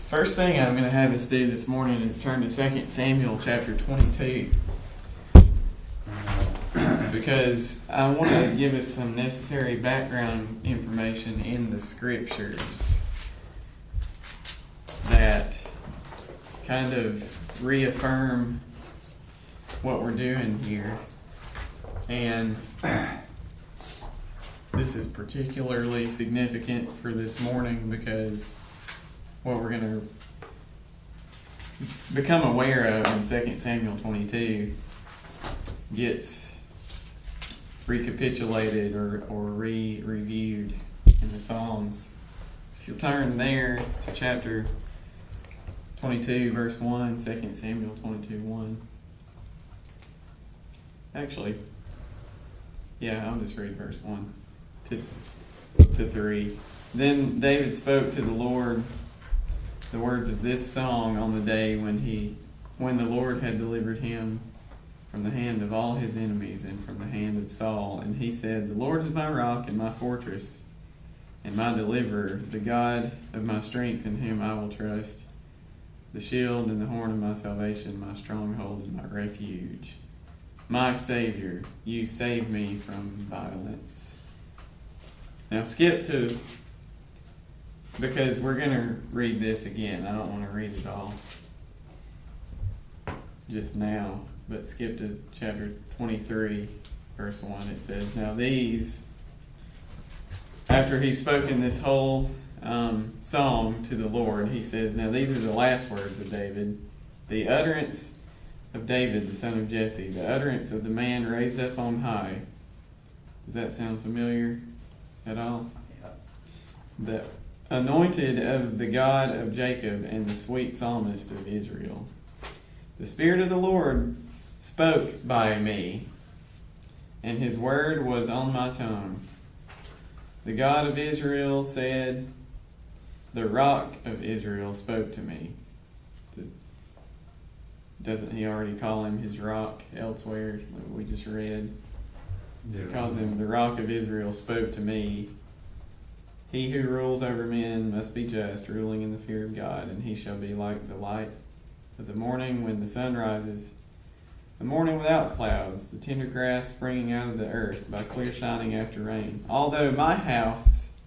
First thing I'm going to have us do this morning is turn to 2 Samuel chapter 22. Because I want to give us some necessary background information in the scriptures that kind of reaffirm what we're doing here. And this is particularly significant for this morning because what we're going to become aware of in 2 Samuel 22 gets recapitulated or reviewed in the Psalms. So if you'll turn there to chapter 22, verse 1, 2 Samuel 22, 1. Actually, yeah, I'll just read verse 1 to 3. Then David spoke to the Lord the words of this song on the day when the Lord had delivered him from the hand of all his enemies and from the hand of Saul. And he said, "The Lord is my rock and my fortress and my deliverer, the God of my strength in whom I will trust, the shield and the horn of my salvation, my stronghold and my refuge. My Savior, you save me from violence." Now skip to, because we're going to read this again. I don't want to read it all just now, but skip to chapter 23, verse 1. It says, "Now these," after he's spoken this whole song to the Lord, he says, "Now these are the last words of David, the utterance of David, the son of Jesse, the utterance of the man raised up on high." Does that sound familiar at all? Yeah. The anointed of the God of Jacob and the sweet psalmist of Israel. The Spirit of the Lord spoke by me, and his word was on my tongue. The God of Israel said, the rock of Israel spoke to me. Doesn't he already call him his rock elsewhere? We just read. He calls him the rock of Israel spoke to me. He who rules over men must be just, ruling in the fear of God, and he shall be like the light of the morning when the sun rises, the morning without clouds, the tender grass springing out of the earth by clear shining after rain. Although my house,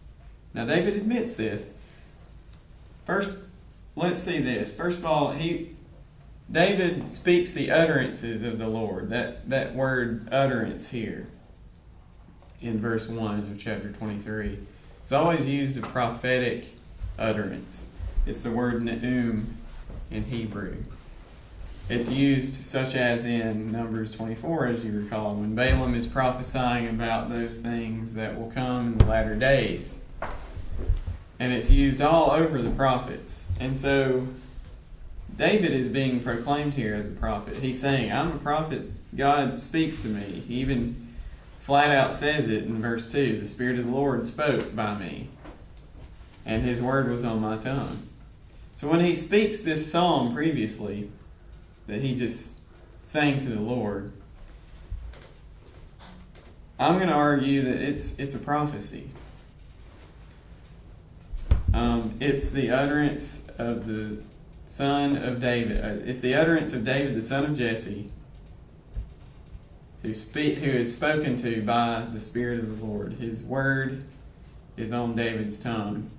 now David admits this. First, let's see this. First of all, David speaks the utterances of the Lord. That word utterance here in verse 1 of chapter 23. It's always used a prophetic utterance. It's the word ne'um in Hebrew. It's used such as in Numbers 24, as you recall, when Balaam is prophesying about those things that will come in the latter days. And it's used all over the prophets. And so David is being proclaimed here as a prophet. He's saying, I'm a prophet. God speaks to me. He even flat out says it in verse 2. The Spirit of the Lord spoke by me, and his word was on my tongue. So when he speaks this psalm previously that he just sang to the Lord, I'm going to argue that it's a prophecy. It's the utterance of the son of David. It's the utterance of David, the son of Jesse, who is spoken to by the Spirit of the Lord. His word is on David's tongue.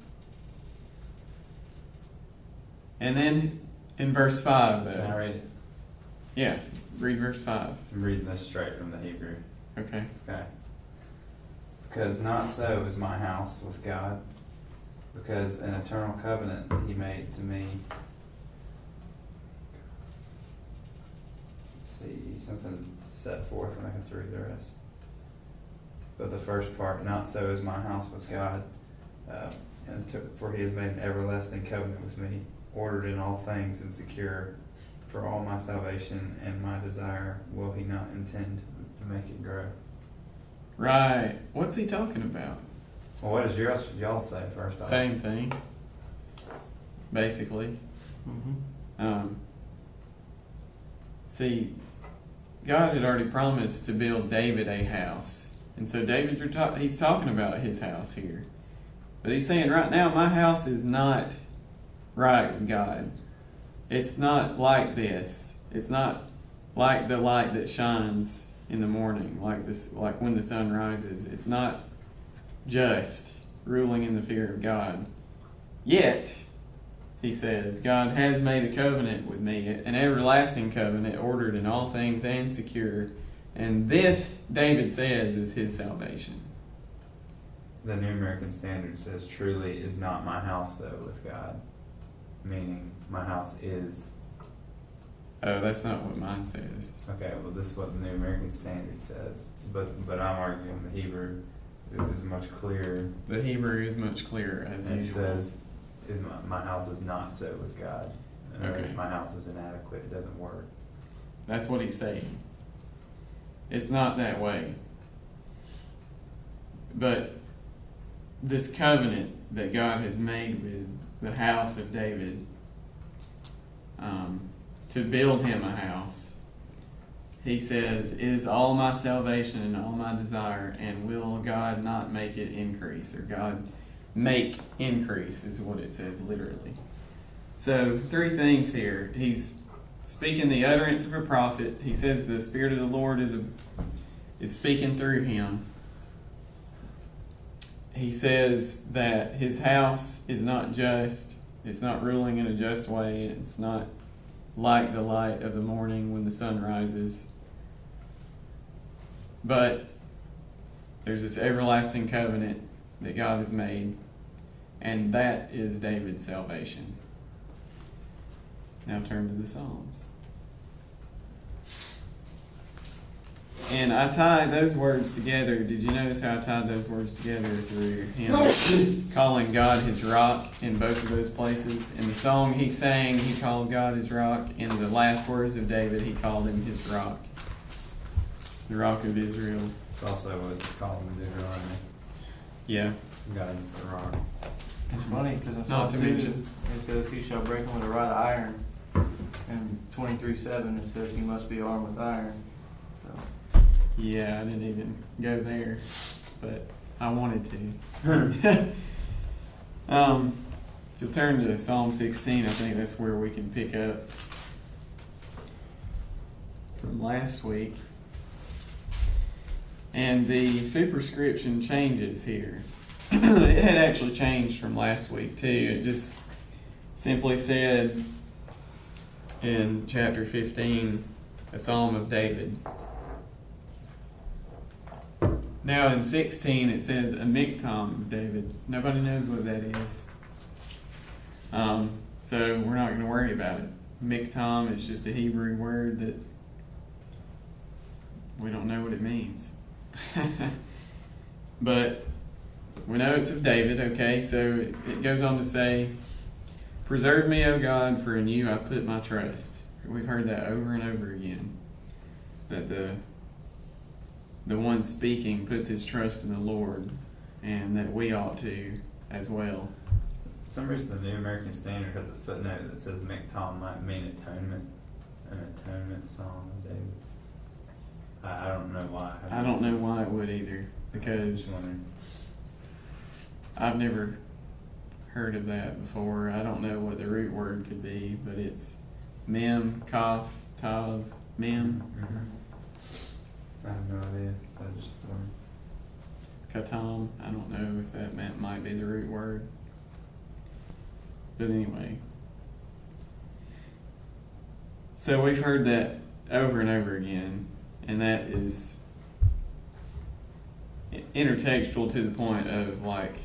And then in verse 5, though. Can I read it? Yeah, read verse 5. I'm reading this straight from the Hebrew. Okay. Okay. Because not so is my house with God, because an eternal covenant he made to me. Let's see, something set forth when I have to read the rest. But the first part, not so is my house with God, for he has made an everlasting covenant with me, ordered in all things and secure for all my salvation and my desire will he not intend to make it grow. Right. What's he talking about? Well, what does y'all say first off? Same thing, basically. See, God had already promised to build David a house. And so he's talking about his house here. But he's saying right now, my house is not right with God. It's not like this. It's not like the light that shines in the morning, like when the sun rises. It's not just ruling in the fear of God. Yet, he says, God has made a covenant with me, an everlasting covenant, ordered in all things and secure. And this, David says, is his salvation. The New American Standard says, truly is not my house though with God. Meaning, my house is. Oh, that's not what mine says. Okay, well this is what the New American Standard says. But I'm arguing the Hebrew is much clearer. The Hebrew is much clearer, as and usual. It says, my house is not so with God. In other words, Okay. my house is inadequate, it doesn't work. That's what he's saying. It's not that way. But this covenant that God has made with the house of David, to build him a house, he says, is all my salvation and all my desire, and will God not make it increase? Or God make increase is what it says literally. So 3 things here. He's speaking the utterance of a prophet. He says the Spirit of the Lord is speaking through him. He says that his house is not just. It's not ruling in a just way. It's not like the light of the morning when the sun rises. But there's this everlasting covenant that God has made, and that is David's salvation. Now turn to the Psalms. And I tied those words together. Did you notice how I tied those words together through him calling God his rock in both of those places? In the song he sang, he called God his rock. In the last words of David, he called him his rock. The rock of Israel. It's also what it's called in Deuteronomy. Yeah. God's the rock. It's funny because I saw Not to too, mention. it says he shall break him with a rod of iron. And 23:7 it says he must be armed with iron. So Yeah, I didn't even go there, but I wanted to. If you'll turn to Psalm 16, I think that's where we can pick up from last week. And the superscription changes here. It had actually changed from last week too. It just simply said in chapter 15, a Psalm of David. Now in 16 it says a miktam of David. Nobody knows what that is. So we're not going to worry about it. Miktam is just a Hebrew word that we don't know what it means. But we know it's of David, okay? So it goes on to say, preserve me, O God, for in you I put my trust. We've heard that over and over again. That the one speaking puts his trust in the Lord, and that we ought to as well. For some reason, the New American Standard has a footnote that says Miktam might mean atonement, an atonement song of David. I don't know why. I don't know why it would either, Just because wondering. I've never heard of that before. I don't know what the root word could be, but it's mem, kaf, tav, mem, I have no idea, so I just wondered. katam. I don't know if that might be the root word. But anyway. So we've heard that over and over again, and that is intertextual to the point of like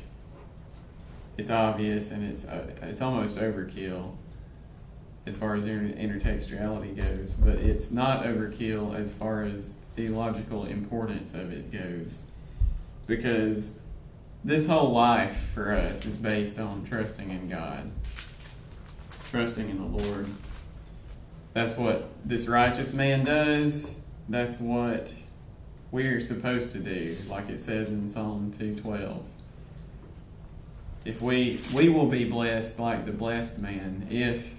it's obvious and it's almost overkill as far as intertextuality goes, but it's not overkill as far as theological importance of it goes, because this whole life for us is based on trusting in God, trusting in the Lord. That's what this righteous man does. That's what we're supposed to do, like it says in Psalm 2:12. If we will be blessed like the blessed man if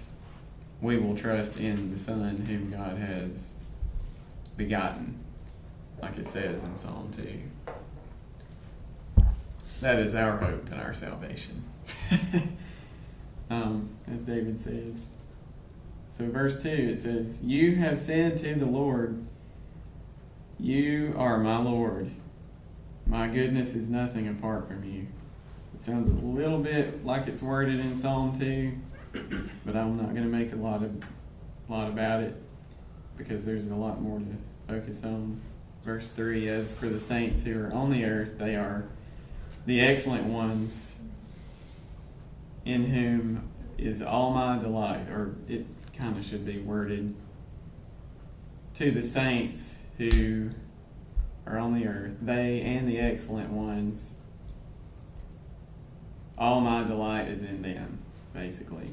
we will trust in the Son whom God has begotten, like it says in Psalm 2. That is our hope and our salvation. as David says. So verse 2, it says, "You have said to the Lord, you are my Lord. My goodness is nothing apart from you." It sounds a little bit like it's worded in Psalm 2, but I'm not going to make a lot about it because there's a lot more to focus on. Verse 3, "As for the saints who are on the earth, they are the excellent ones in whom is all my delight." Or it kind of should be worded, "To the saints who are on the earth, they and the excellent ones, all my delight is in them," basically.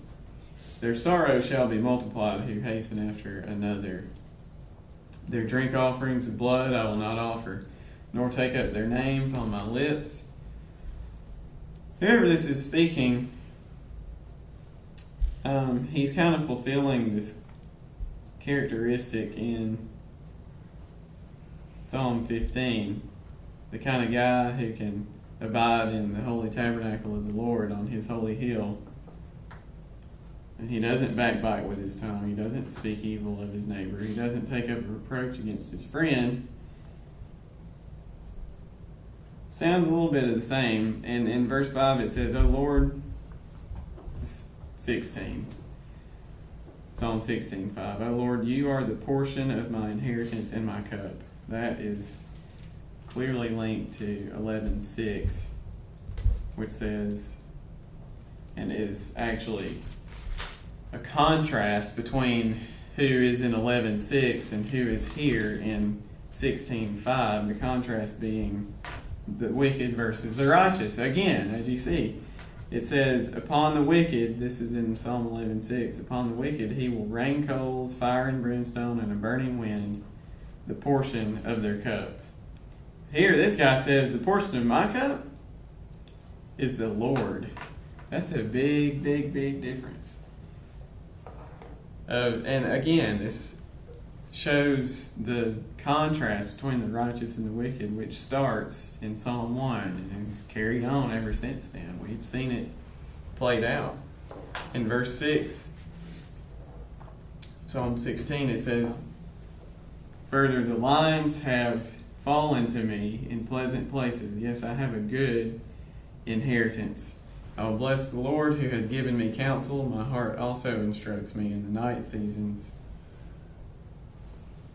"Their sorrow shall be multiplied who hasten after another. Their drink offerings of blood I will not offer, nor take up their names on my lips." Whoever this is speaking, he's kind of fulfilling this characteristic in Psalm 15, the kind of guy who can abide in the holy tabernacle of the Lord on his holy hill. And he doesn't backbite with his tongue. He doesn't speak evil of his neighbor. He doesn't take up a reproach against his friend. Sounds a little bit of the same. And in verse 5 it says, "O Lord," 16. Psalm 16:5. "O Lord, you are the portion of my inheritance and my cup." That is clearly linked to 11:6, which says, and is actually a contrast between who is in 11:6 and who is here in 16:5. The contrast being the wicked versus the righteous. Again, as you see, it says, "Upon the wicked," this is in Psalm 11:6, "upon the wicked he will rain coals, fire and brimstone, and a burning wind, the portion of their cup." Here, this guy says, the portion of my cup is the Lord. That's a big, big, big difference. And again, this shows the contrast between the righteous and the wicked, which starts in Psalm 1 and has carried on ever since then. We've seen it played out. In verse 6, Psalm 16, it says, "Further, the lines have fallen to me in pleasant places. Yes, I have a good inheritance. I will bless the Lord who has given me counsel. My heart also instructs me in the night seasons."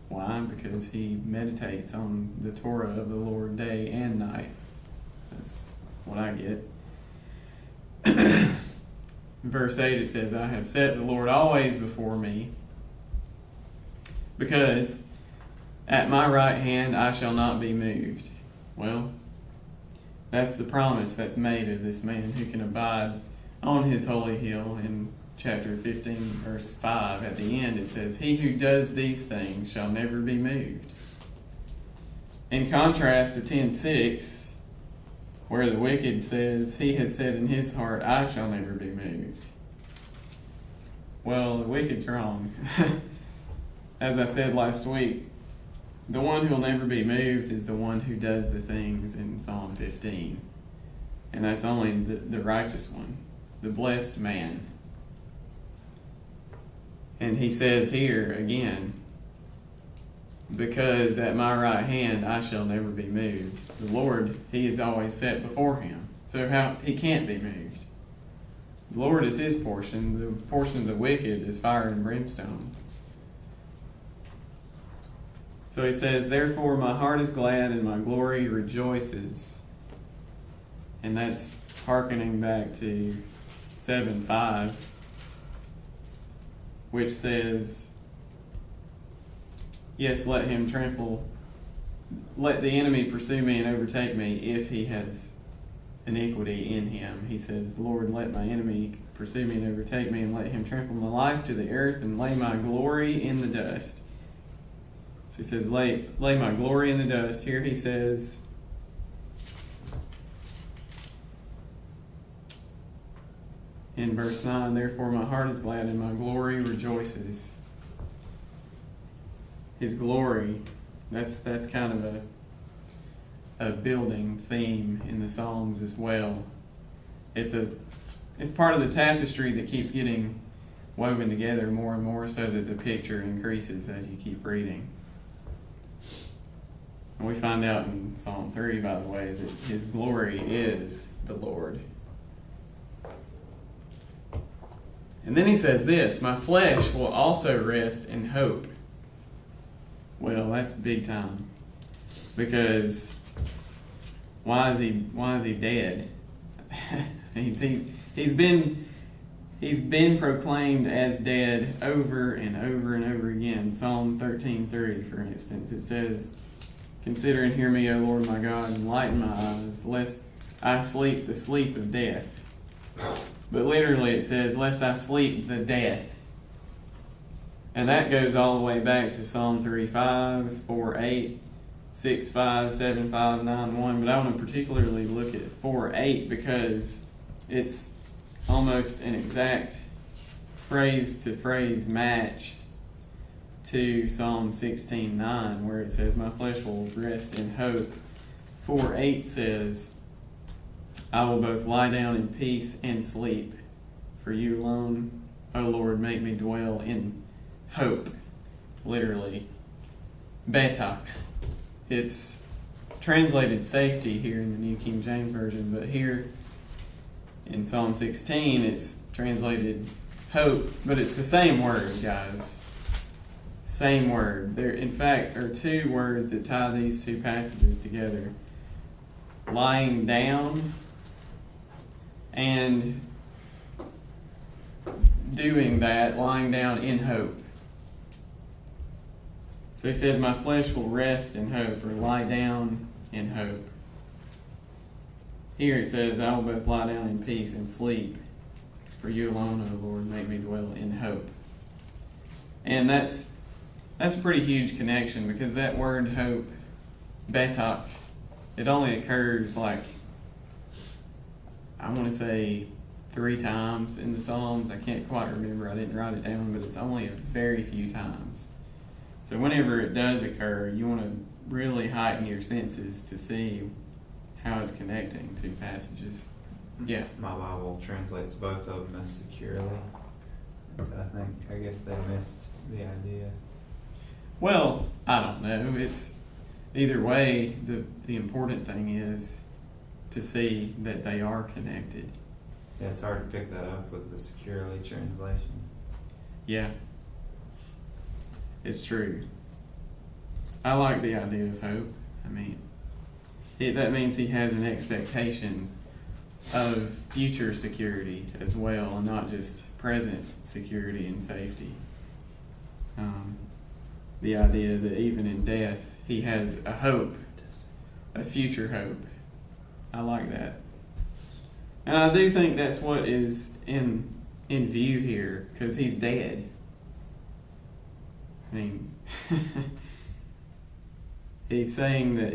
Why? Because he meditates on the Torah of the Lord day and night. That's what I get. In verse 8 it says, "I have set the Lord always before me, because at my right hand I shall not be moved." Well, that's the promise that's made of this man who can abide on his holy hill. In chapter 15, verse 5, at the end it says, "He who does these things shall never be moved." In contrast to 10:6, where the wicked says, "He has said in his heart, I shall never be moved." Well, the wicked's wrong. As I said last week, the one who'll never be moved is the one who does the things in Psalm 15. And that's only the righteous one, the blessed man. And he says here again, "Because at my right hand I shall never be moved." The Lord, he is always set before him. So how he can't be moved. The Lord is his portion. The portion of the wicked is fire and brimstone. So he says, "Therefore my heart is glad and my glory rejoices." And that's hearkening back to 7:5, which says, "Yes, let him trample, let the enemy pursue me and overtake me if he has iniquity in him." He says, "Lord, let my enemy pursue me and overtake me, and let him trample my life to the earth and lay my glory in the dust." So he says, lay my glory in the dust. Here he says, in verse 9, "Therefore my heart is glad and my glory rejoices." His glory, that's kind of a building theme in the Psalms as well. It's it's part of the tapestry that keeps getting woven together more and more so that the picture increases as you keep reading. And we find out in Psalm 3, by the way, that his glory is the Lord. And then he says this, my flesh will also rest in hope. Well, that's big time. Because why is he dead? He's been proclaimed as dead over and over and over again. Psalm 13:3, for instance, it says, consider and hear me, O Lord my God, and lighten my eyes, lest I sleep the sleep of death. But literally it says, lest I sleep the death. And that goes all the way back to Psalm 3:5, 4:8, 6:5, 7:5, 9:1. But I want to particularly look at 4:8 because it's almost an exact phrase-to-phrase match to Psalm 16:9, where it says, my flesh will rest in hope. 4:8 says, I will both lie down in peace and sleep. For you alone, O Lord, make me dwell in hope. Literally, betak. It's translated safety here in the New King James Version, but here in Psalm 16, it's translated hope, but it's the same word, guys. Same word. There, in fact, are two words that tie these two passages together. Lying down and doing that, lying down in hope. So he says, my flesh will rest in hope, or lie down in hope. Here it says, I will both lie down in peace and sleep. For you alone, O Lord, make me dwell in hope. And that's a pretty huge connection, because that word hope, betak, it only occurs like, I want to say 3 times in the Psalms. I can't quite remember. I didn't write it down, but it's only a very few times. So whenever it does occur, you want to really heighten your senses to see how it's connecting two passages. Yeah. My Bible translates both of them as securely. So I guess they missed the idea. Well, I don't know. It's either way, the important thing is to see that they are connected. Yeah, it's hard to pick that up with the securely translation. Yeah. It's true. I like the idea of hope. I mean, that means he has an expectation of future security as well, and not just present security and safety. The idea that even in death, he has a hope, a future hope. I like that. And I do think that's what is in view here, because he's dead. I mean, he's saying that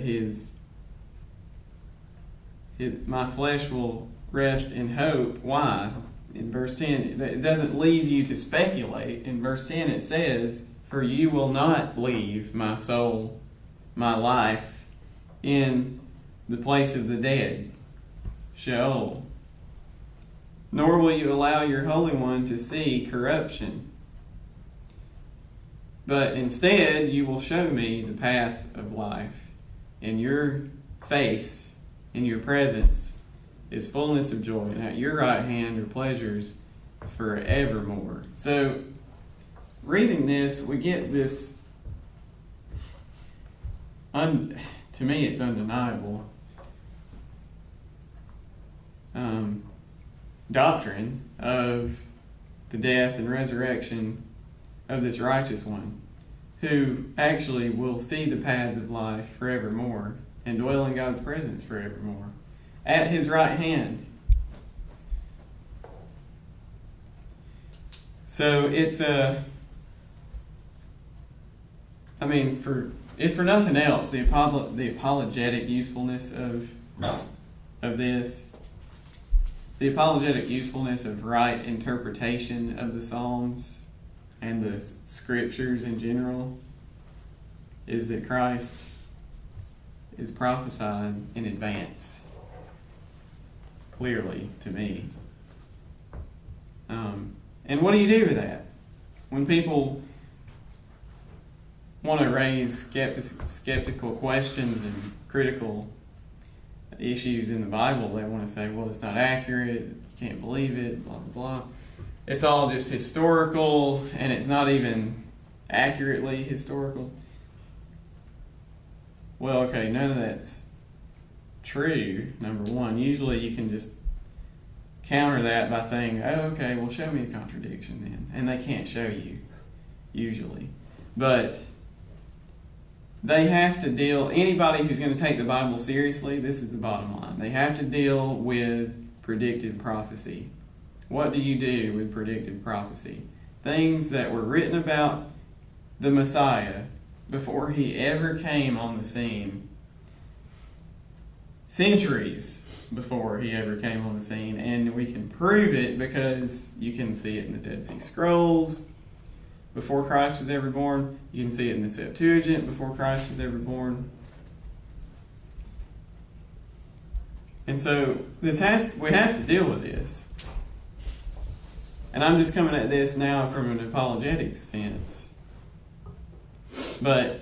my flesh will rest in hope. Why? In verse 10, it doesn't leave you to speculate. In verse 10 it says, for you will not leave my soul, my life, in the place of the dead, Sheol. Nor will you allow your Holy One to see corruption. But instead, you will show me the path of life. In your face, in your presence, is fullness of joy, and at your right hand are pleasures forevermore. So, reading this, we get this, to me it's undeniable, doctrine of the death and resurrection of this righteous one, who actually will see the paths of life forevermore and dwell in God's presence forevermore at his right hand. So it's if for nothing else, the apologetic usefulness of this, the apologetic usefulness of right interpretation of the Psalms and the Scriptures in general is that Christ is prophesied in advance, clearly to me. And what do you do with that? When people want to raise skeptical questions and critical issues in the Bible, they want to say, well, it's not accurate, you can't believe it, blah, blah, blah. It's all just historical, and it's not even accurately historical. Well, okay, none of that's true, number one. Usually you can just counter that by saying, oh, okay, well, show me a contradiction then. And they can't show you, usually. But they have to deal, anybody who's going to take the Bible seriously, this is the bottom line. They have to deal with predictive prophecy. What do you do with predictive prophecy? Things that were written about the Messiah before he ever came on the scene, centuries before he ever came on the scene, and we can prove it because you can see it in the Dead Sea Scrolls before Christ was ever born. You can see it in the Septuagint before Christ was ever born. And so we have to deal with this. And I'm just coming at this now from an apologetics sense. But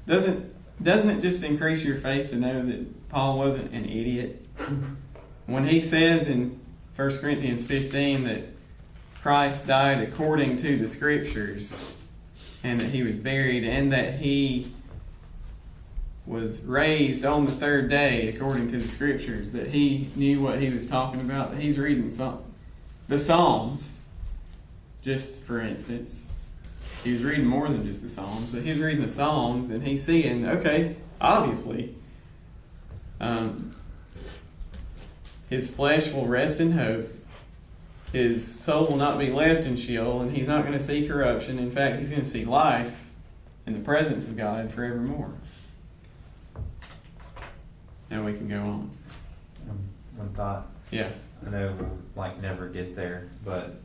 doesn't it just increase your faith to know that Paul wasn't an idiot? When he says in 1 Corinthians 15 that Christ died according to the Scriptures, and that he was buried, and that he was raised on the third day according to the Scriptures, that he knew what he was talking about, that he's reading the Psalms, just for instance. He was reading more than just the Psalms, but he was reading the Psalms, and he's seeing, okay, obviously, his flesh will rest in hope. His soul will not be left in Sheol, and he's not going to see corruption. In fact, he's going to see life in the presence of God forevermore. Now we can go on. One thought. Yeah. I know we'll never get there, but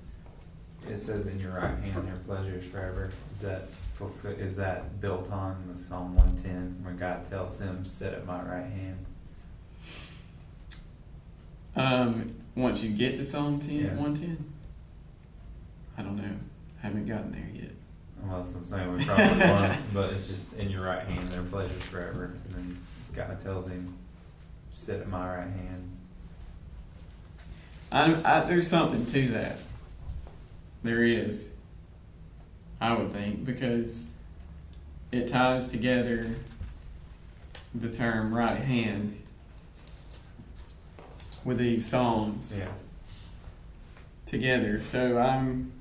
it says in your right hand there are pleasures forever. Is that built on the Psalm 110 where God tells him, sit at my right hand? Once you get to Psalm 110? I don't know. Haven't gotten there yet. Well, that's what I'm saying. We probably won't, but it's just in your right hand there are pleasures forever. And then God tells him, sit at my right hand. There's something to that. There is. I would think, because it ties together the term right hand with these psalms together. So I'm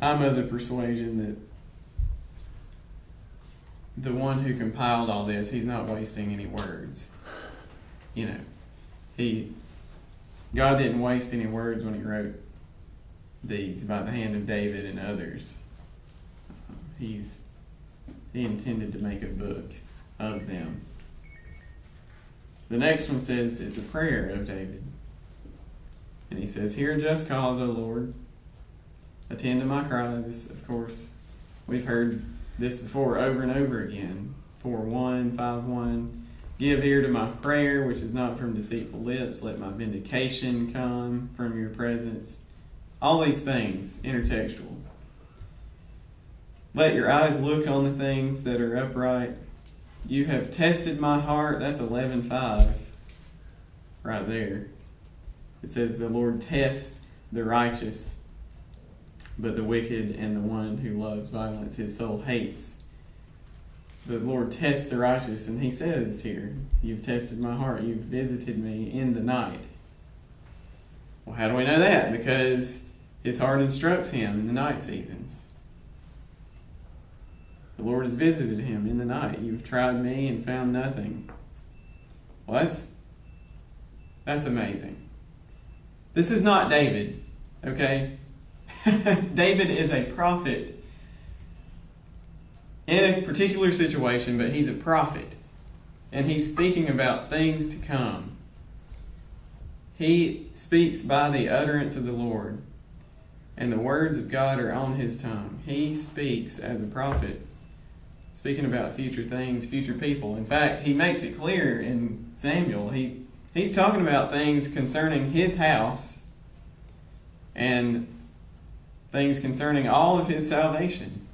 of the persuasion that the one who compiled all this, he's not wasting any words. God didn't waste any words when he wrote these by the hand of David and others. He intended to make a book of them. The next one says it's a prayer of David. And he says, hear a just cause, O Lord. Attend to my cry. This, of course, we've heard this before over and over again. 4:1, 5:1. Give ear to my prayer, which is not from deceitful lips. Let my vindication come from your presence. All these things, intertextual. Let your eyes look on the things that are upright. You have tested my heart. That's 11:5 right there. It says the Lord tests the righteous, but the wicked and the one who loves violence his soul hates. The Lord tests the righteous, and he says here, you've tested my heart. You've visited me in the night. Well, how do we know that? Because his heart instructs him in the night seasons. The Lord has visited him in the night. You've tried me and found nothing. Well, that's amazing. This is not David, okay? David is a prophet in a particular situation, but he's a prophet. And he's speaking about things to come. He speaks by the utterance of the Lord, and the words of God are on his tongue. He speaks as a prophet, speaking about future things, future people. In fact, he makes it clear in Samuel. He's talking about things concerning his house and things concerning all of his salvation.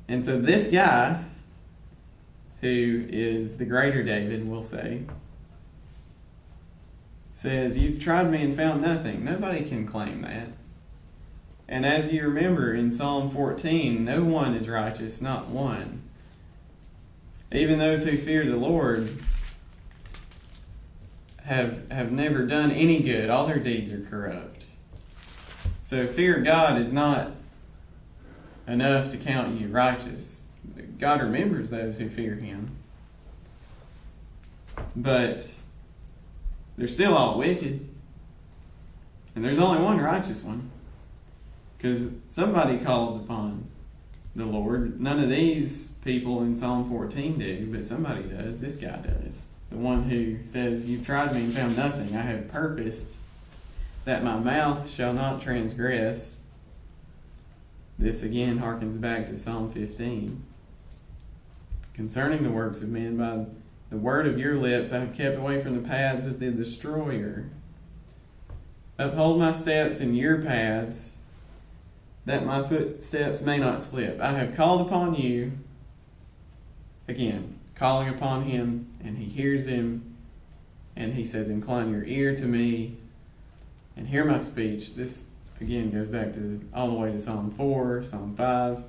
And so this guy, who is the greater David, we'll say, says, you've tried me and found nothing. Nobody can claim that. And as you remember in Psalm 14, no one is righteous, not one. Even those who fear the Lord have never done any good. All their deeds are corrupt. So fear of God is not enough to count you righteous. God remembers those who fear Him. But they're still all wicked. And there's only one righteous one. Because somebody calls upon the Lord. None of these people in Psalm 14 do, but somebody does. This guy does. The one who says, you've tried me and found nothing. I have purposed that my mouth shall not transgress. This again harkens back to Psalm 15. Concerning the works of men, by the word of your lips I have kept away from the paths of the destroyer. Uphold my steps in your paths, that my footsteps may not slip. I have called upon you, again, calling upon Him, and He hears him, and He says, incline your ear to me, and hear my speech. This, again, goes back to all the way to Psalm 4, Psalm 5,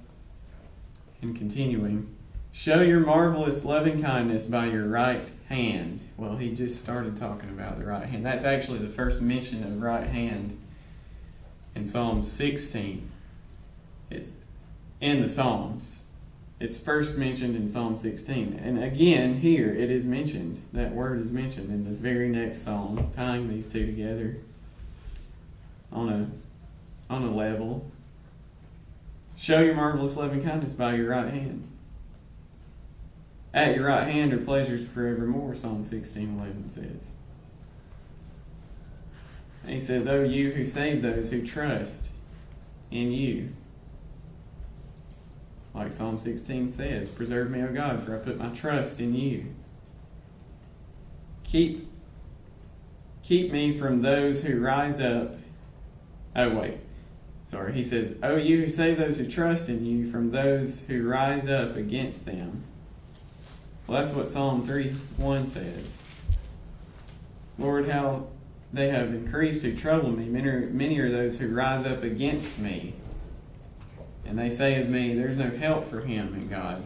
and continuing. Show your marvelous loving kindness by your right hand. Well, he just started talking about the right hand. That's actually the first mention of right hand in Psalm 16. It's in the Psalms. It's first mentioned in Psalm 16. And again, here it is mentioned. That word is mentioned in the very next psalm, tying these two together on a level. Show your marvelous loving kindness by your right hand. At your right hand are pleasures forevermore, Psalm 16:11 says. And he says, O you who save those who trust in you. Like Psalm 16 says, preserve me, O God, for I put my trust in you. Keep me from those who rise up. He says, O you who save those who trust in you, from those who rise up against them. Well, that's what Psalm 3:1 says. Lord, how they have increased who trouble me. Many are those who rise up against me. And they say of me, there's no help for him in God.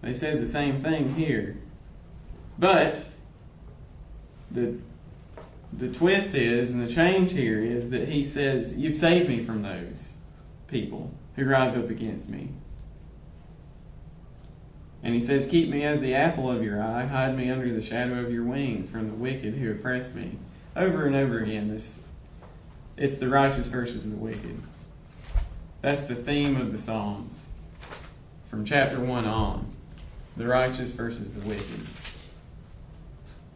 He says the same thing here. But the twist is, and the change here is that he says, you've saved me from those people who rise up against me. And he says, keep me as the apple of your eye, hide me under the shadow of your wings from the wicked who oppress me. Over and over again, it's the righteous versus the wicked. That's the theme of the Psalms. From chapter 1 on. The righteous versus the wicked.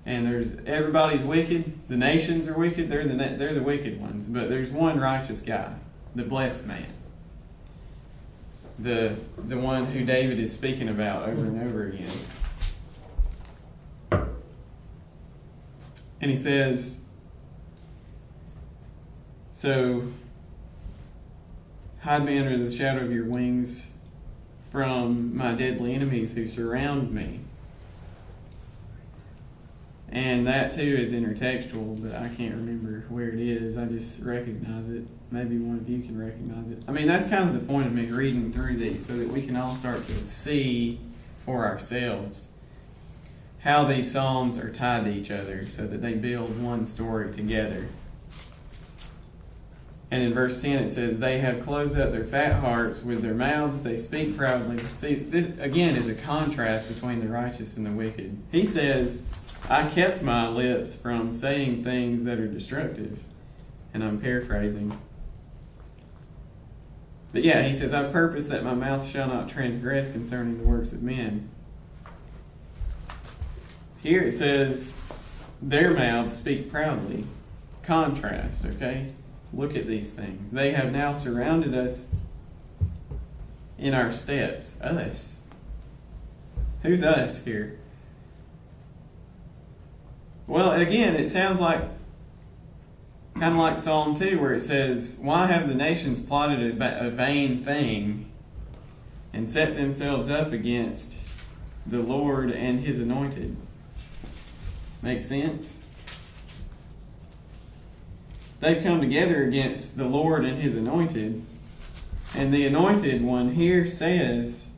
And everybody's wicked. The nations are wicked. They're the wicked ones. But there's one righteous guy. The blessed man. The one who David is speaking about over and over again. And he says, so hide me under the shadow of your wings from my deadly enemies who surround me. And that too is intertextual, but I can't remember where it is. I just recognize it. Maybe one of you can recognize it. I mean, that's kind of the point of me reading through these, so that we can all start to see for ourselves how these psalms are tied to each other, so that they build one story together. And in verse 10 it says, they have closed up their fat hearts with their mouths, they speak proudly. See, this again is a contrast between the righteous and the wicked. He says, I kept my lips from saying things that are destructive. And I'm paraphrasing. But yeah, he says, I purpose that my mouth shall not transgress concerning the works of men. Here it says, their mouths speak proudly. Contrast, okay? Look at these things. They have now surrounded us in our steps. Us. Who's us here? Well, again, it sounds like kind of like Psalm 2 where it says, why have the nations plotted a vain thing and set themselves up against the Lord and his anointed? Make sense? They've come together against the Lord and his anointed. And the anointed one here says,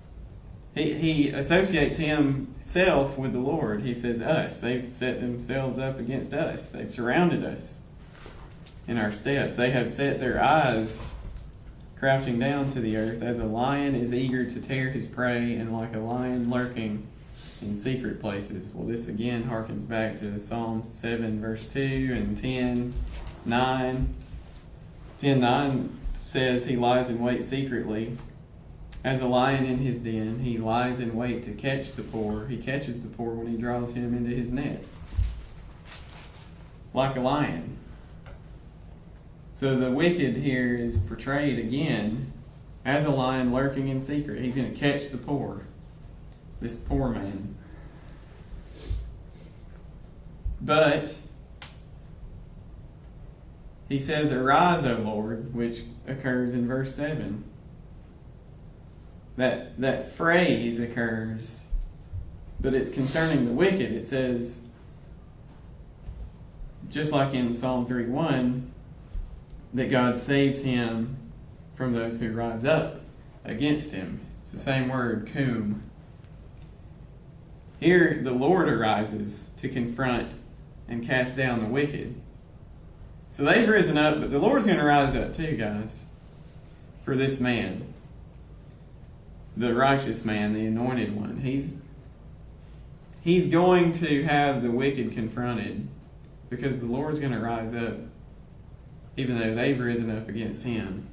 he associates himself with the Lord. He says us. They've set themselves up against us. They've surrounded us in our steps. They have set their eyes crouching down to the earth as a lion is eager to tear his prey and like a lion lurking in secret places. Well, this again harkens back to Psalm 7 verse 2 and 10:9. 10:9 says he lies in wait secretly. As a lion in his den, he lies in wait to catch the poor. He catches the poor when he draws him into his net. Like a lion. So the wicked here is portrayed again as a lion lurking in secret. He's going to catch the poor. This poor man. But he says, arise, O Lord, which occurs in verse 7. That phrase occurs, but it's concerning the wicked. It says, just like in Psalm 3:1, that God saves him from those who rise up against him. It's the same word, kum. Here, the Lord arises to confront and cast down the wicked. So they've risen up, but the Lord's going to rise up too, guys, for this man. The righteous man, the anointed one. He's going to have the wicked confronted because the Lord's going to rise up even though they've risen up against him.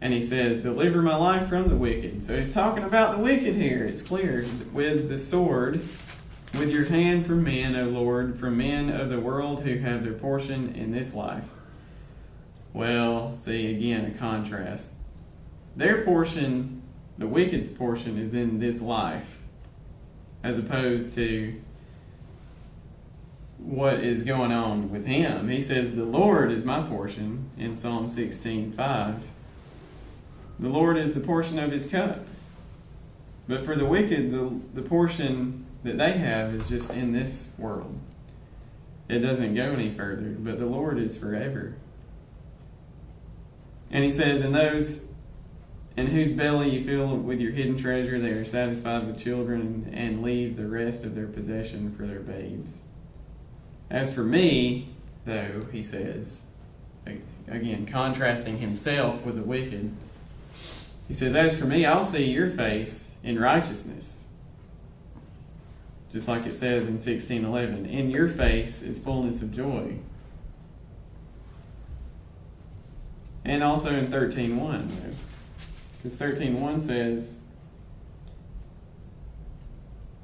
And he says, deliver my life from the wicked. So he's talking about the wicked here. It's clear. With the sword, with your hand from men, O Lord, from men of the world who have their portion in this life. Well, see, again, a contrast. Their portion, the wicked's portion, is in this life, as opposed to what is going on with him. He says, the Lord is my portion in Psalm 16:5. The Lord is the portion of his cup. But for the wicked, the portion that they have is just in this world. It doesn't go any further, but the Lord is forever. And he says, and those in whose belly you fill with your hidden treasure, they are satisfied with children and leave the rest of their possession for their babes. As for me, though, he says, again, contrasting himself with the wicked, he says, as for me, I'll see your face in righteousness. Just like it says in 16:11, in your face is fullness of joy. And also in 13:1, because 13:1 says,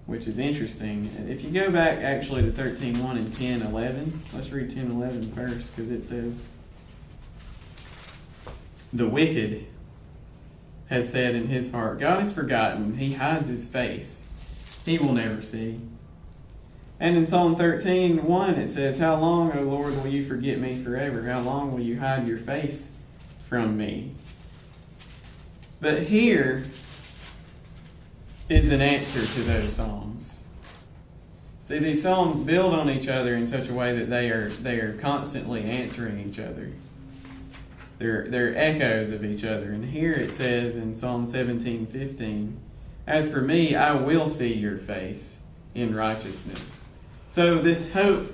which is interesting, if you go back actually to 13:1 and 10:11, let's read 10:11 first, because it says, the wicked has said in his heart, God is forgotten, he hides his face, he will never see. And in Psalm 13:1 it says, how long, O Lord, will you forget me forever? How long will you hide your face from me? But here is an answer to those psalms. See, these psalms build on each other in such a way that they are constantly answering each other. They're echoes of each other. And here it says in Psalm 17:15, as for me, I will see your face in righteousness. So this hope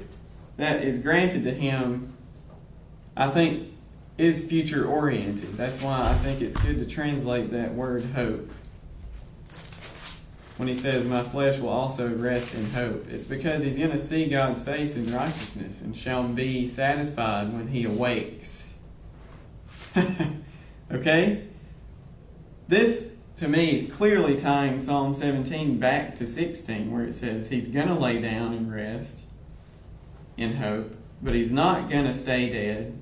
that is granted to him, I think, is future oriented. That's why I think it's good to translate that word hope. When he says, my flesh will also rest in hope. It's because he's going to see God's face in righteousness and shall be satisfied when he awakes. Okay? This, to me, is clearly tying Psalm 17 back to 16, where it says he's going to lay down and rest in hope, but he's not going to stay dead.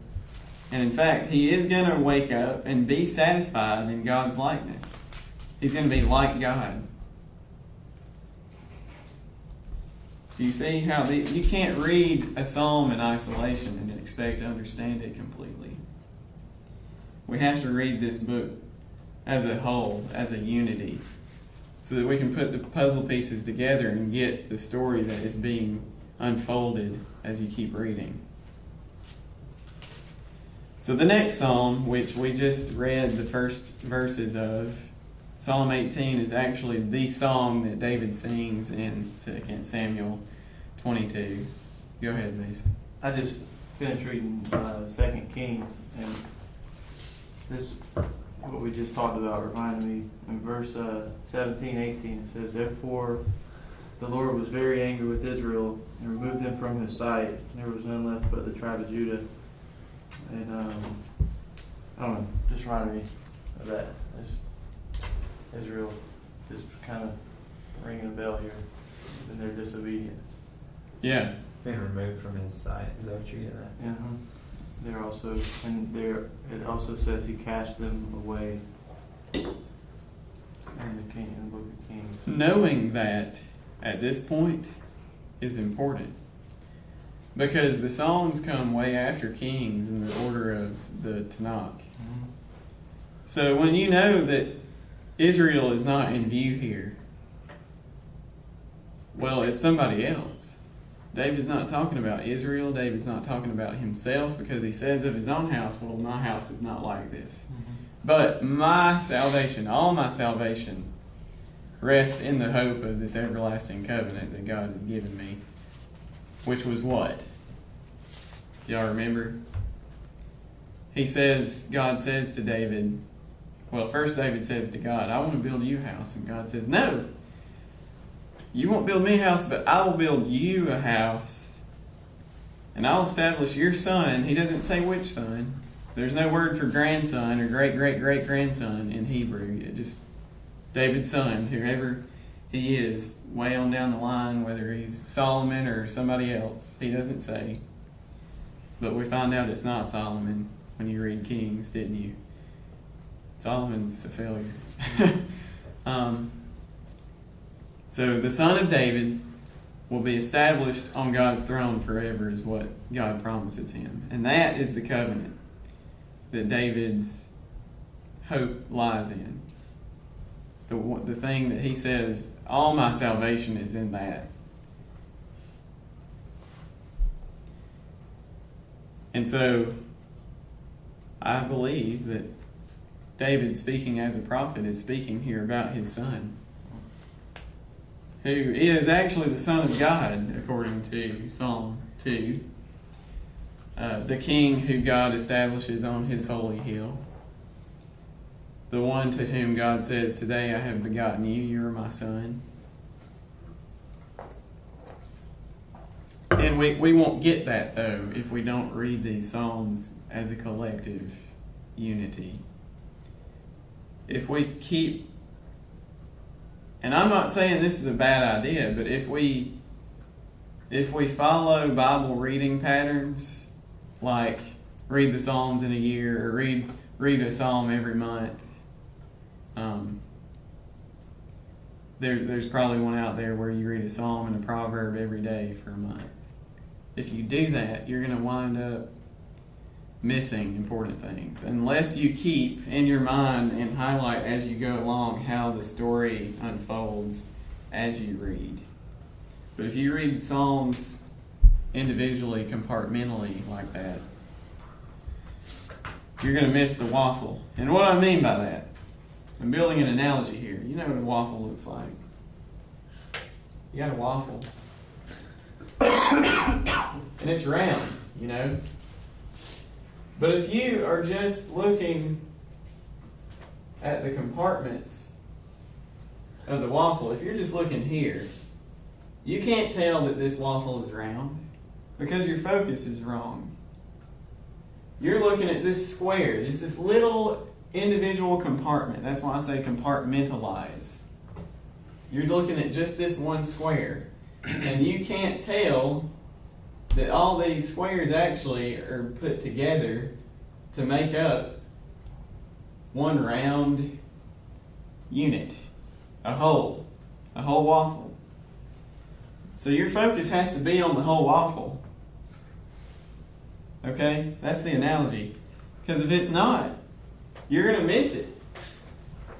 And in fact, he is going to wake up and be satisfied in God's likeness. He's going to be like God. Do you see how you can't read a psalm in isolation and expect to understand it completely? We have to read this book as a whole, as a unity, so that we can put the puzzle pieces together and get the story that is being unfolded as you keep reading. So the next psalm, which we just read the first verses of, Psalm 18, is actually the song that David sings in 2 Samuel 22. Go ahead, Mason. I just finished reading 2 Kings, and this, what we just talked about, reminded me in verse 17, 18. It says, "Therefore the Lord was very angry with Israel and removed them from his sight. There was none left but the tribe of Judah." And I don't know, just reminded me of that. Israel just kind of ringing a bell here in their disobedience. Yeah. Being removed from his sight. Is that what you're getting at? Yeah. They're also, and there it also says he cast them away in the book of Kings. Knowing that at this point is important, because the Psalms come way after Kings in the order of the Tanakh. Mm-hmm. So when you know that Israel is not in view here, well, it's somebody else. David's not talking about Israel. David's not talking about himself, because he says of his own house, well, my house is not like this. Mm-hmm. But my salvation, all my salvation, rests in the hope of this everlasting covenant that God has given me. Which was what? Y'all remember? God says to David, well, first David says to God, I want to build you a house. And God says, no, you won't build me a house, but I will build you a house. And I'll establish your son. He doesn't say which son. There's no word for grandson or great-great-great-grandson in Hebrew. It just, David's son, whoever he is, way on down the line, whether he's Solomon or somebody else. He doesn't say. But we find out it's not Solomon when you read Kings, didn't you? Solomon's a failure. So the son of David will be established on God's throne forever is what God promises him. And that is the covenant that David's hope lies in. The thing that he says, all my salvation is in that. And so I believe that David, speaking as a prophet, is speaking here about his son, who is actually the Son of God, according to Psalm 2. The king who God establishes on his holy hill. The one to whom God says, today I have begotten you, you are my son. And we won't get that, though, if we don't read these Psalms as a collective unity. If we keep, and I'm not saying this is a bad idea, but if we follow Bible reading patterns, like read the Psalms in a year, or read a Psalm every month, there's probably one out there where you read a Psalm and a proverb every day for a month. If you do that, you're going to wind up missing important things, unless you keep in your mind and highlight as you go along how the story unfolds as you read. But if you read Psalms individually, compartmentally like that, you're going to miss the waffle. And what I mean by that, I'm building an analogy here. You know what a waffle looks like. You got a waffle. And it's round, you know. But if you are just looking at the compartments of the waffle, if you're just looking here, you can't tell that this waffle is round because your focus is wrong. You're looking at this square, just this little individual compartment. That's why I say compartmentalize. You're looking at just this one square, and you can't tell that all these squares actually are put together to make up one round unit, a whole waffle. So your focus has to be on the whole waffle. Okay? That's the analogy. Because if it's not, you're going to miss it.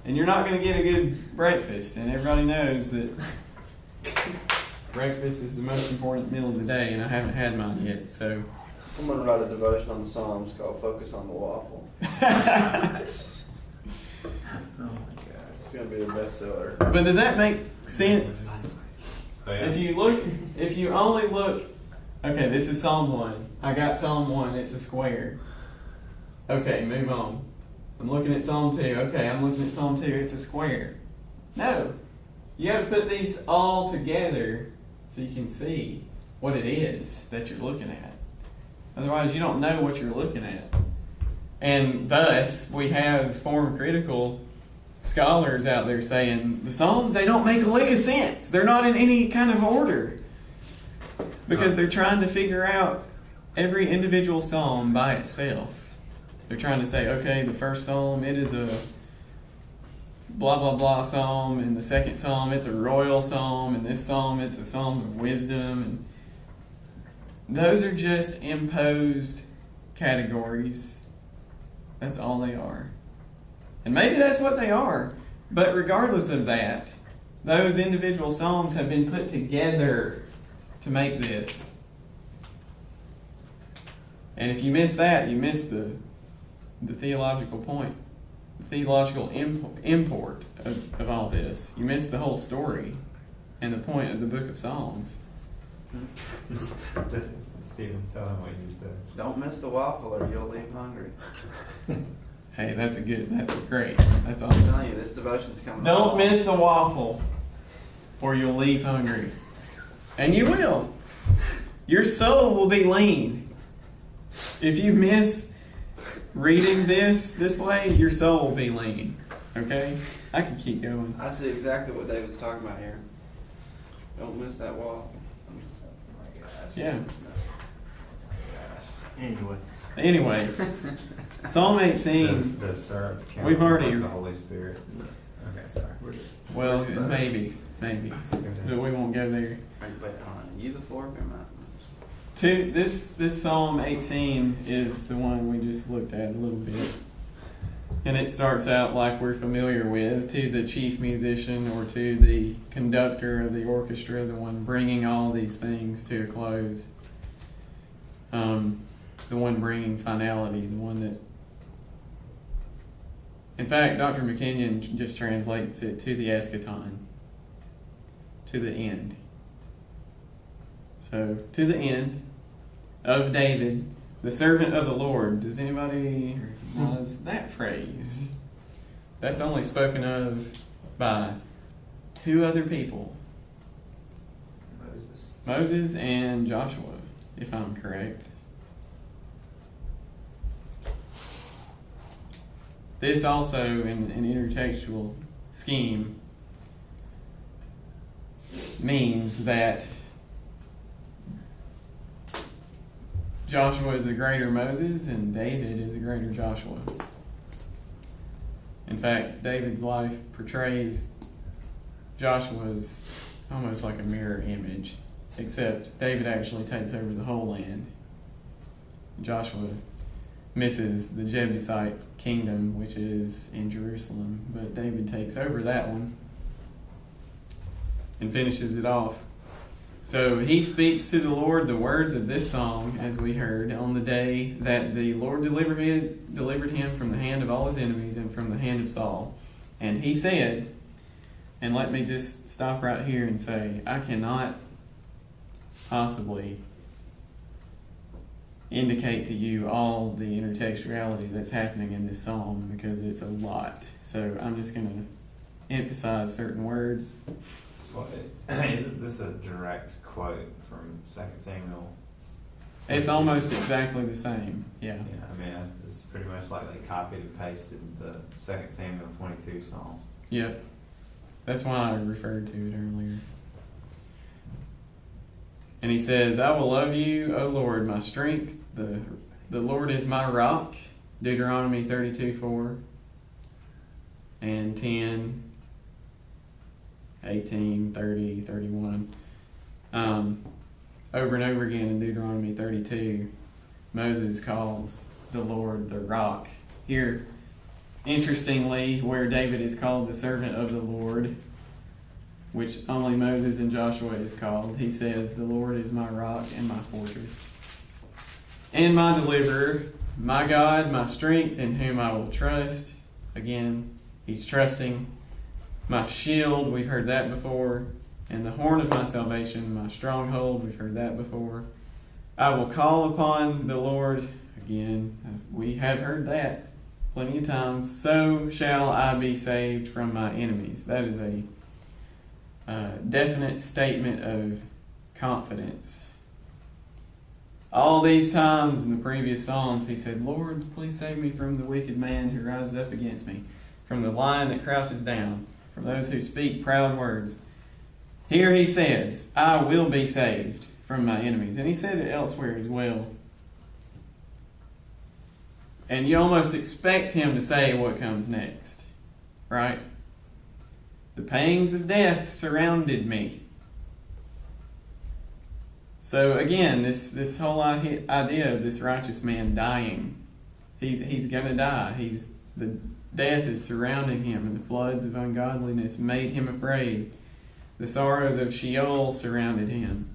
And you're not going to get a good breakfast. And everybody knows that breakfast is the most important meal of the day, and I haven't had mine yet. So I'm going to write a devotion on the Psalms called Focus on the Waffle. Oh my gosh. It's going to be a bestseller. But does that make sense? Oh, yeah. If you only look, okay, this is Psalm 1. I got Psalm 1, it's a square. Okay, move on. I'm looking at Psalm 2. Okay, I'm looking at Psalm 2, it's a square. No. You got to put these all together so you can see what it is that you're looking at. Otherwise, you don't know what you're looking at. And thus, we have form critical scholars out there saying the Psalms, they don't make a lick of sense. They're not in any kind of order. Because they're trying to figure out every individual psalm by itself. They're trying to say, okay, the first psalm, it is a blah, blah, blah psalm. And the second psalm, it's a royal psalm. And this psalm, it's a psalm of wisdom. And those are just imposed categories. That's all they are. And maybe that's what they are. But regardless of that, those individual psalms have been put together to make this. And if you miss that, you miss the theological point, the theological import of all this. You miss the whole story and the point of the book of Psalms. Stephen's telling what you said. Don't miss the waffle or you'll leave hungry. Hey, that's great. That's I'm awesome. telling you, this devotion's coming Don't along. miss the waffle or you'll leave hungry. And you will. Your soul will be lean. If you miss reading this way, your soul will be lean. Okay? I can keep going. I see exactly what David's talking about here. Don't miss that waffle. Oh my gosh. Yeah. Anyway, Anyway, Psalm 18. Does syrup count We've as already- like the Holy Spirit? Okay, sorry. Well, maybe. But we won't go there. Are you waiting on you the fork or not? This Psalm 18 is the one we just looked at a little bit. And it starts out like we're familiar with, to the chief musician or to the conductor of the orchestra, the one bringing all these things to a close. The one bringing finality, the one that... In fact, Dr. McKinnon just translates it to the eschaton, to the end. So, to the end of David, the servant of the Lord. Does anybody recognize that phrase? That's only spoken of by two other people, Moses and Joshua, if I'm correct. This also, in an intertextual scheme, means that Joshua is a greater Moses and David is a greater Joshua. In fact, David's life portrays Joshua's almost like a mirror image, except David actually takes over the whole land. Joshua misses the Jebusite kingdom, which is in Jerusalem, but David takes over that one and finishes it off. So he speaks to the Lord the words of this song, as we heard, on the day that the Lord delivered him from the hand of all his enemies and from the hand of Saul. And he said, and let me just stop right here and say, I cannot possibly indicate to you all the intertextuality that's happening in this psalm because it's a lot. So I'm just going to emphasize certain words. Well, isn't this a direct quote from 2 Samuel? It's almost exactly the same. Yeah. Yeah, I mean, it's pretty much like they copied and pasted the 2 Samuel 22 psalm. Yep. That's why I referred to it earlier. And he says, I will love you, O Lord, my strength. The Lord is my rock. Deuteronomy 32:4 and 10, 18, 30, 31. Over and over again in Deuteronomy 32, Moses calls the Lord the rock. Here, interestingly, where David is called the servant of the Lord, which only Moses and Joshua is called, he says, "The Lord is my rock and my fortress, and my deliverer, my God, my strength, in whom I will trust." Again, he's trusting. "My shield," we've heard that before. "And the horn of my salvation, my stronghold," we've heard that before. "I will call upon the Lord." Again, we have heard that plenty of times. "So shall I be saved from my enemies." That is a definite statement of confidence. All these times in the previous Psalms, he said, "Lord, please save me from the wicked man who rises up against me, from the lion that crouches down, from those who speak proud words." Here he says, "I will be saved from my enemies." And he said it elsewhere as well. And you almost expect him to say what comes next, right? "The pangs of death surrounded me." So again, this whole idea of this righteous man dying, he's going to die. The death is surrounding him, and the floods of ungodliness made him afraid. The sorrows of Sheol surrounded him.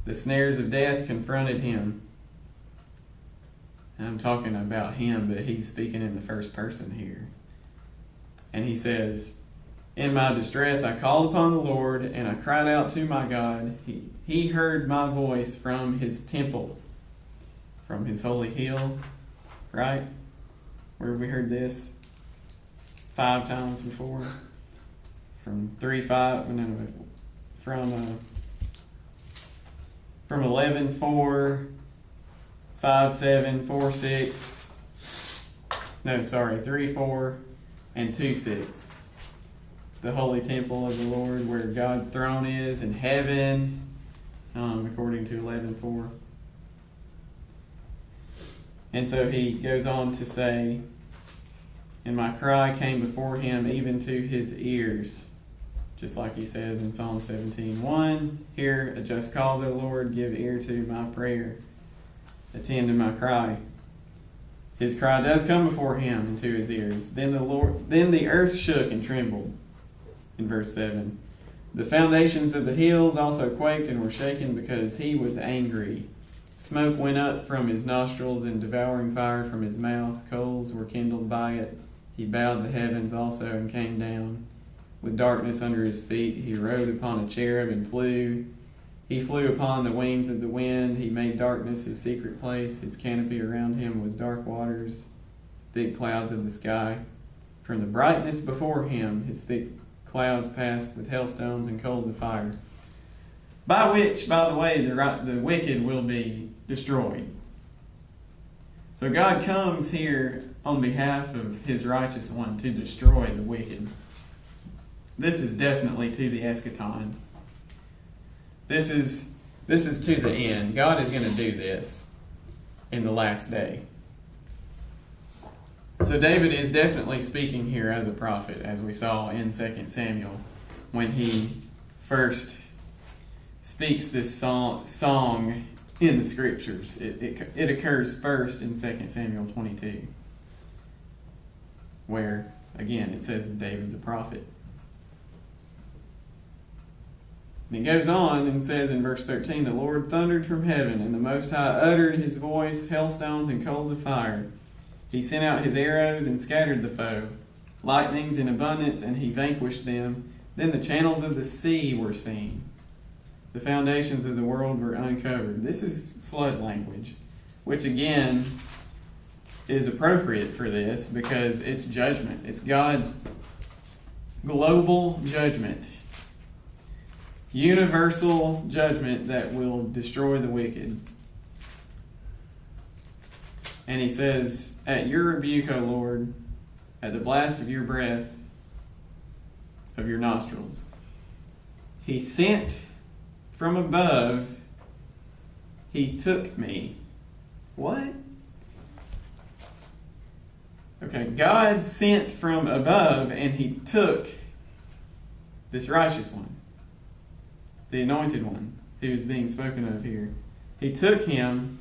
The snares of death confronted him. I'm talking about him, but he's speaking in the first person here. And he says, "In my distress I called upon the Lord, and I cried out to my God. He heard my voice from his temple," from his holy hill, right? Where have we heard this? 5 times before? From 11:4, 5:7, 4:6. No, sorry, 3:4 and 2:6. The holy temple of the Lord, where God's throne is in heaven, according to 11:4. And so he goes on to say, "And my cry came before him even to his ears." Just like he says in Psalm 17:1, "Hear a just cause, O Lord, give ear to my prayer. Attend to my cry." His cry does come before him and to his ears. Then the earth shook and trembled. In verse 7, "The foundations of the hills also quaked and were shaken because he was angry. Smoke went up from his nostrils and devouring fire from his mouth. Coals were kindled by it. He bowed the heavens also and came down. With darkness under his feet, he rode upon a cherub and flew. He flew upon the wings of the wind. He made darkness his secret place. His canopy around him was dark waters, thick clouds of the sky. From the brightness before him, his thick clouds passed with hailstones and coals of fire, by which, by the way, the wicked will be destroyed." So God comes here on behalf of his righteous one to destroy the wicked. This is definitely to the eschaton. This is to the end. God is going to do this in the last day. So David is definitely speaking here as a prophet, as we saw in 2 Samuel, when he first speaks this song in the scriptures. It occurs first in 2 Samuel 22, where, again, it says David's a prophet. And it goes on and says in verse 13, "The Lord thundered from heaven, and the Most High uttered his voice, hailstones and coals of fire. He sent out his arrows and scattered the foe, lightnings in abundance, and he vanquished them. Then the channels of the sea were seen. The foundations of the world were uncovered." This is flood language, which again is appropriate for this because it's judgment. It's God's global judgment. Universal judgment that will destroy the wicked. And he says, "At your rebuke, O Lord, at the blast of your breath, of your nostrils, he sent from above, he took me." What? Okay, God sent from above and he took this righteous one, the anointed one, who is being spoken of here. He took him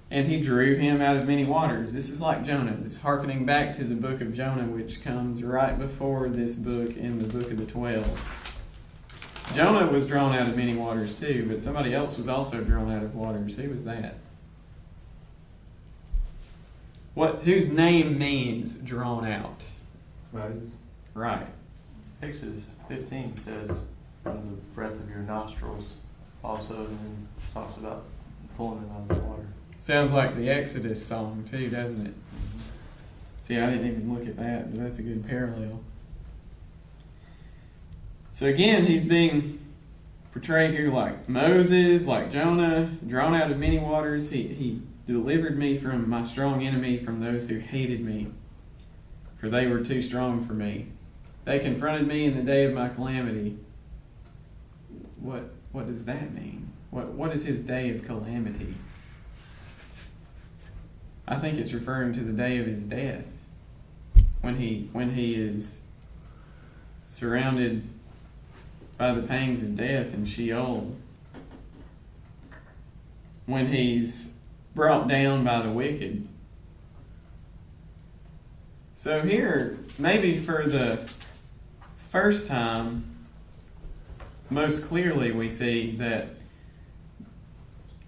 and he drew him out of many waters. This is like Jonah. It's hearkening back to the book of Jonah, which comes right before this book in the book of the 12. Jonah was drawn out of many waters too, but somebody else was also drawn out of waters. Who was that? Whose name means drawn out? Moses. Right. Exodus 15 says, from the breath of your nostrils also, and then talks about pulling them out of the water. Sounds like the Exodus song too, doesn't it? See, I didn't even look at that, but that's a good parallel. So again, he's being portrayed here like Moses, like Jonah, drawn out of many waters. He delivered me from my strong enemy, from those who hated me, for they were too strong for me. They confronted me in the day of my calamity. What does that mean? What is his day of calamity? I think it's referring to the day of his death, when he is surrounded by the pangs of death in Sheol, when he's brought down by the wicked. So here, maybe for the first time, most clearly we see that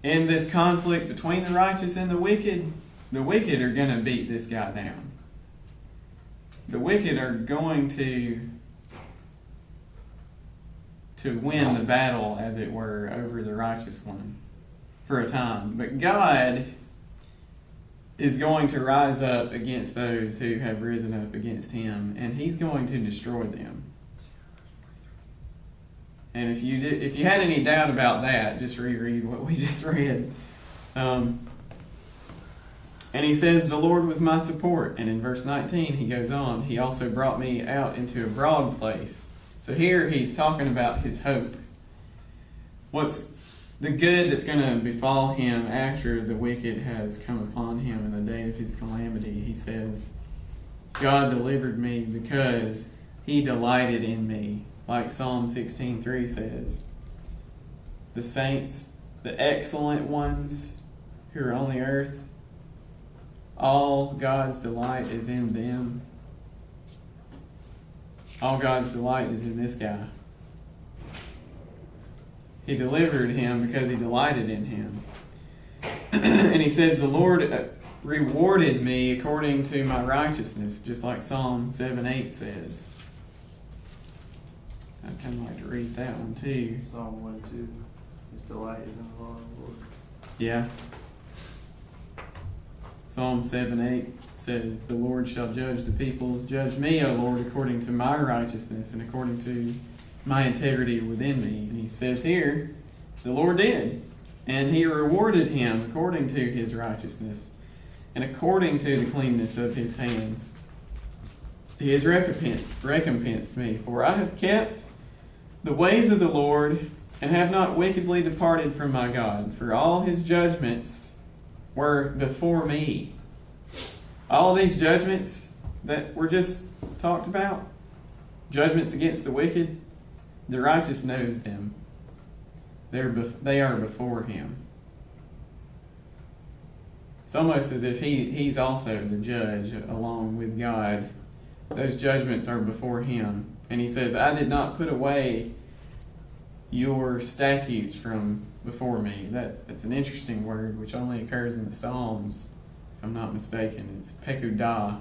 in this conflict between the righteous and the wicked are going to beat this guy down. The wicked are going to win the battle, as it were, over the righteous one for a time. But God is going to rise up against those who have risen up against him, and he's going to destroy them. And if you had any doubt about that, just reread what we just read. And he says, the Lord was my support. And in verse 19, he goes on, he also brought me out into a broad place. So here he's talking about his hope. What's the good that's going to befall him after the wicked has come upon him in the day of his calamity? He says, God delivered me because he delighted in me. Like Psalm 16:3 says, the saints, the excellent ones who are on the earth, all God's delight is in them. All God's delight is in this guy. He delivered him because he delighted in him. And he says, the Lord rewarded me according to my righteousness, just like Psalm 7:8 says. I'd kind of like to read that one too. Psalm 1:2. His delight is in the law of the Lord. Yeah. Psalm 7:8 says, the Lord shall judge the peoples. Judge me, O Lord, according to my righteousness and according to my integrity within me. And he says here, the Lord did. And he rewarded him according to his righteousness and according to the cleanness of his hands. He has recompensed me, for I have kept the ways of the Lord and have not wickedly departed from my God. For all his judgments were before me. All these judgments that were just talked about, judgments against the wicked, the righteous knows them. They are before him. It's almost as if he's also the judge along with God. Those judgments are before him. And he says, I did not put away your statutes from before me. That's an interesting word which only occurs in the Psalms, if I'm not mistaken. It's pekudah,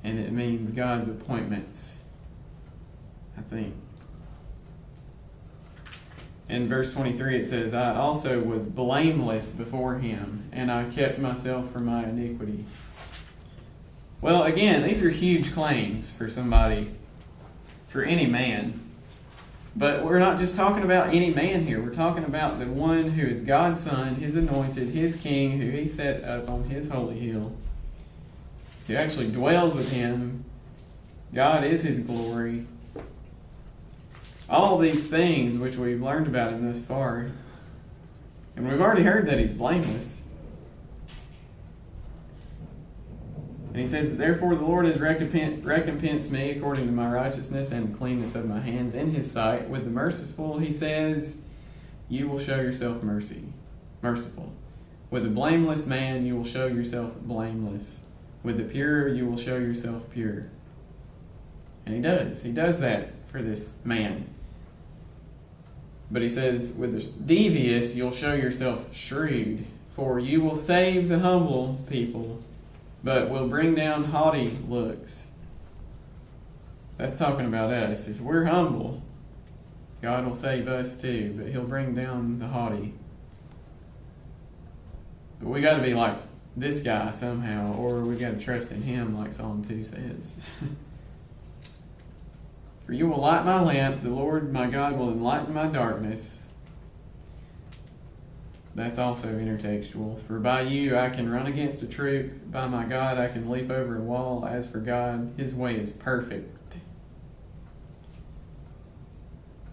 and it means God's appointments, I think. In verse 23 it says, I also was blameless before him, and I kept myself from my iniquity. Well, again, these are huge claims for somebody, for any man. But we're not just talking about any man here. We're talking about the one who is God's Son, his anointed, his king, who he set up on his holy hill, who actually dwells with him. God is his glory. All these things which we've learned about him thus far. And we've already heard that he's blameless. And he says, therefore the Lord has recompensed me according to my righteousness and the cleanness of my hands in his sight. With the merciful, he says, you will show yourself merciful. With a blameless man, you will show yourself blameless. With the pure, you will show yourself pure. And he does. He does that for this man. But he says, with the devious, you'll show yourself shrewd. For you will save the humble people, but will bring down haughty looks. That's talking about us. If we're humble, God will save us too, but he'll bring down the haughty. But we got to be like this guy somehow, or we got to trust in him like Psalm 2 says. For you will light my lamp, the Lord my God will enlighten my darkness. That's also intertextual. For by you I can run against a troop, by my God I can leap over a wall. As for God, his way is perfect.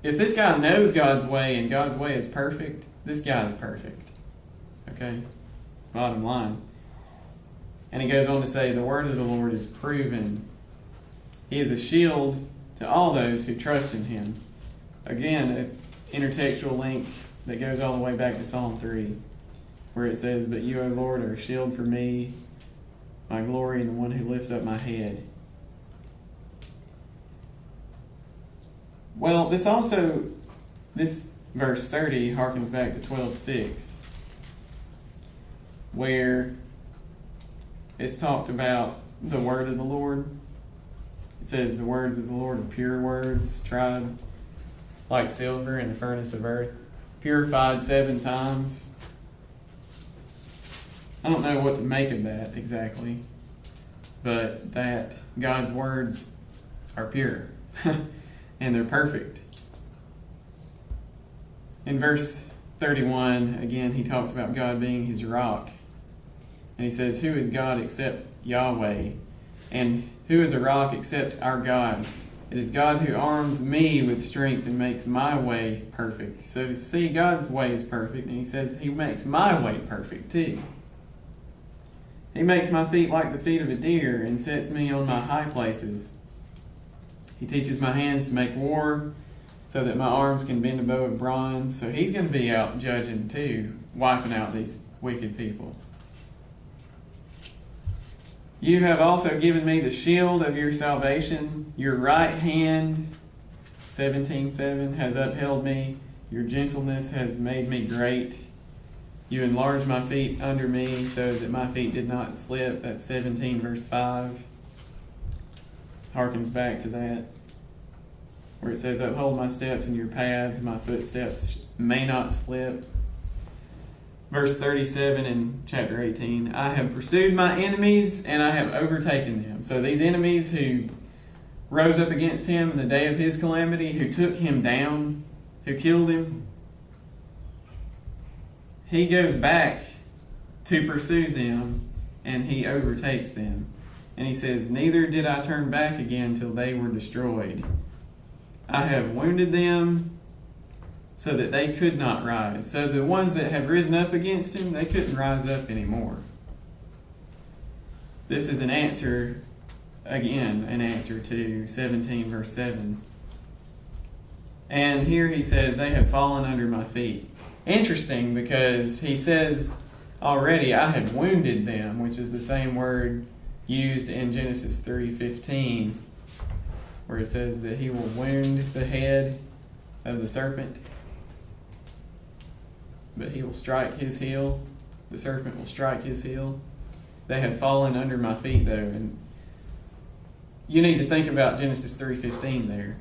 If this guy knows God's way and God's way is perfect, this guy is perfect. Okay? Bottom line. And he goes on to say, the word of the Lord is proven. He is a shield to all those who trust in him. Again, an intertextual link that goes all the way back to Psalm 3, where it says, but you, O Lord, are a shield for me, my glory, and the one who lifts up my head. Well, this verse 30 harkens back to 12:6, where it's talked about the word of the Lord. It says the words of the Lord are pure words, tried like silver in the furnace of earth, purified 7 times. I don't know what to make of that exactly, but that God's words are pure and they're perfect. In verse 31, again, he talks about God being his rock. And he says, who is God except Yahweh? And who is a rock except our God? It is God who arms me with strength and makes my way perfect. So see, God's way is perfect, and he says he makes my way perfect too. He makes my feet like the feet of a deer and sets me on my high places. He teaches my hands to make war so that my arms can bend a bow of bronze. So he's going to be out judging too, wiping out these wicked people. You have also given me the shield of your salvation. Your right hand, 17:7, has upheld me. Your gentleness has made me great. You enlarged my feet under me so that my feet did not slip. That's 17 verse 5. Harkens back to that, where it says, uphold my steps in your paths, my footsteps may not slip. Verse 37 in chapter 18, I have pursued my enemies and I have overtaken them. So these enemies who rose up against him in the day of his calamity, who took him down, who killed him, he goes back to pursue them and he overtakes them. And he says, neither did I turn back again till they were destroyed. I have wounded them so that they could not rise. So the ones that have risen up against him, they couldn't rise up anymore. This is an answer, again, an answer to 17 verse 7. And here he says, they have fallen under my feet. Interesting, because he says already, I have wounded them, which is the same word used in Genesis 3:15, where it says that he will wound the head of the serpent, but he will strike his heel. The serpent will strike his heel. They had fallen under my feet, though, and you need to think about Genesis 3:15 there.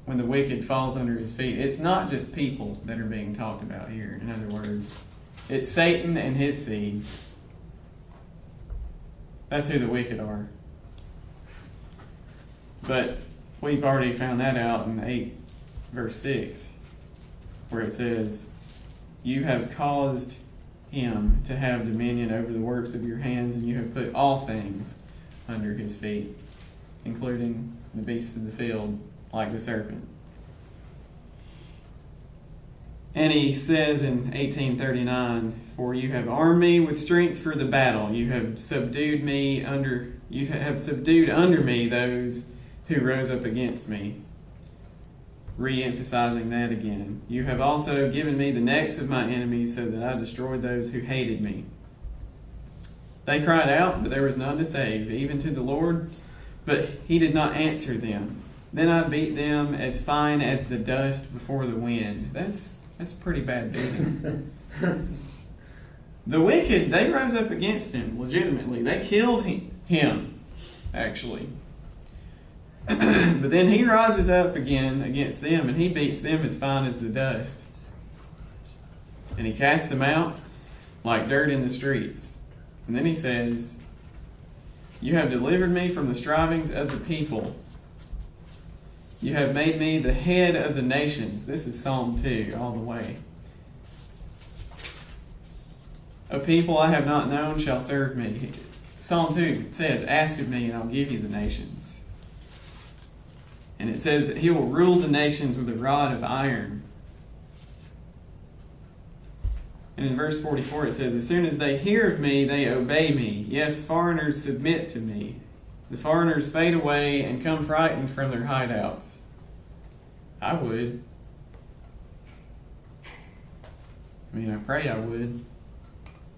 When the wicked falls under his feet, it's not just people that are being talked about here. In other words, it's Satan and his seed. That's who the wicked are. But we've already found that out in 8 verse 6, where it says, you have caused him to have dominion over the works of your hands, and you have put all things under his feet, including the beasts of the field, like the serpent. And he says in 18:39, for you have armed me with strength for the battle. You have subdued under me those who rose up against me. re-emphasizing that again. You have also given me the necks of my enemies so that I destroyed those who hated me. They cried out, but there was none to save, even to the Lord, but he did not answer them. Then I beat them as fine as the dust before the wind. That's pretty bad beating. The wicked, they rose up against him, legitimately. They killed him, actually. But then he rises up again against them, and he beats them as fine as the dust. And he casts them out like dirt in the streets. And then he says, you have delivered me from the strivings of the people. You have made me the head of the nations. This is Psalm 2 all the way. A people I have not known shall serve me. Psalm 2 says, ask of me and I'll give you the nations. And it says that he will rule the nations with a rod of iron. And in verse 44 it says, as soon as they hear of me, they obey me. Yes, foreigners submit to me. The foreigners fade away and come frightened from their hideouts. I would. I pray I would.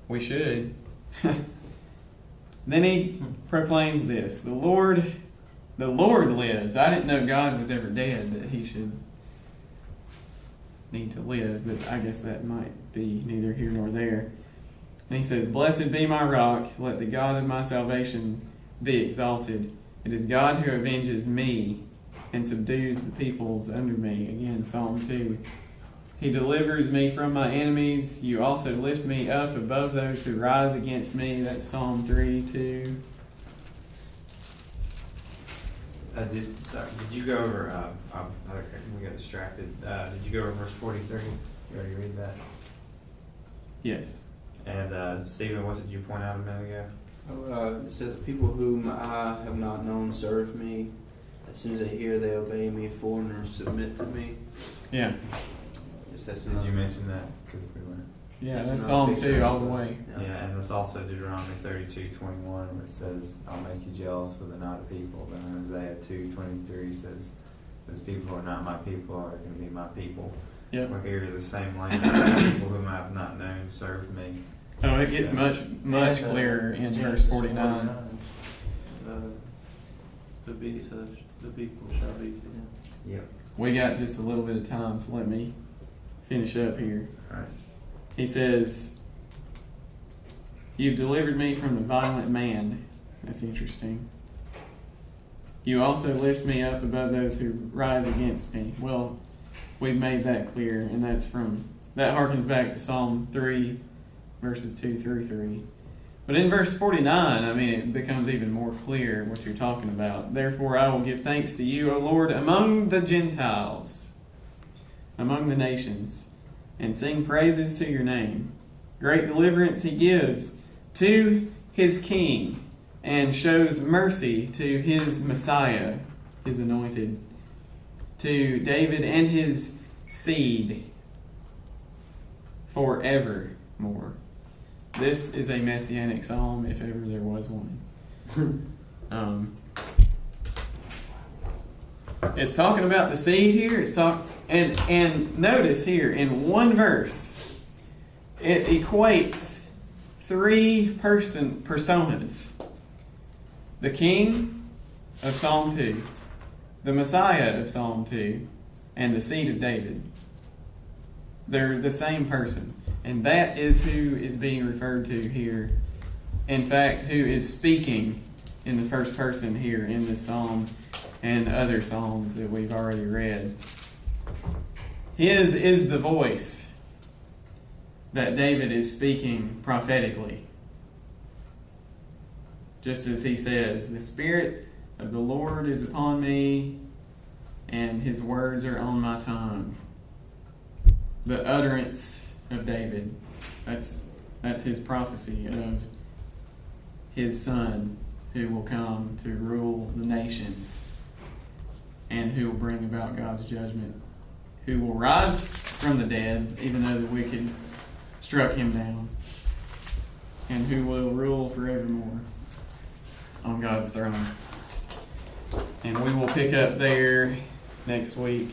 We should. Then he proclaims this, the Lord lives. I didn't know God was ever dead, that he should need to live, but I guess that might be neither here nor there. And he says, blessed be my rock, let the God of my salvation be exalted. It is God who avenges me and subdues the peoples under me. Again, Psalm 2. He delivers me from my enemies. You also lift me up above those who rise against me. That's Psalm 3:2. Did you go over, we got distracted. Did you go over verse 43? You already read that? Yes. And Stephen, what did you point out a minute ago? It says, the people whom I have not known serve me. As soon as they hear, they obey me. Foreigners submit to me. Yeah. Did you mention that? Because we weren't. Yeah, that's Psalm 2 all the way. Yeah, and it's also Deuteronomy 32:21 where it says, I'll make you jealous with a knot of people. Then Isaiah 2:23 says, those people who are not my people are going to be my people. Yep. We're here the same language. People whom I have not known serve me. Oh, it gets much clearer in verse 49. The people shall be to him. Yep. We got just a little bit of time, so let me finish up here. All right. He says, you've delivered me from the violent man. That's interesting. You also lift me up above those who rise against me. Well, we've made that clear, and that harkens back to Psalm 3, verses 2 through 3. But in verse 49, it becomes even more clear what you're talking about. Therefore I will give thanks to you, O Lord, among the Gentiles, among the nations, and sing praises to your name. Great deliverance he gives to his king, and shows mercy to his Messiah, his anointed, to David and his seed forevermore. This is a messianic psalm, if ever there was one. It's talking about the seed here. And notice here in one verse, it equates three personas: the King of Psalm 2, the Messiah of Psalm 2, and the seed of David. They're the same person. And that is who is being referred to here. In fact, who is speaking in the first person here in this psalm and other psalms that we've already read. His is the voice that David is speaking prophetically. Just as he says, the Spirit of the Lord is upon me, and his words are on my tongue. The utterance of David. That's his prophecy of his son who will come to rule the nations and who will bring about God's judgment, who will rise from the dead even though the wicked struck him down, and who will rule forevermore on God's throne. And we will pick up there next week.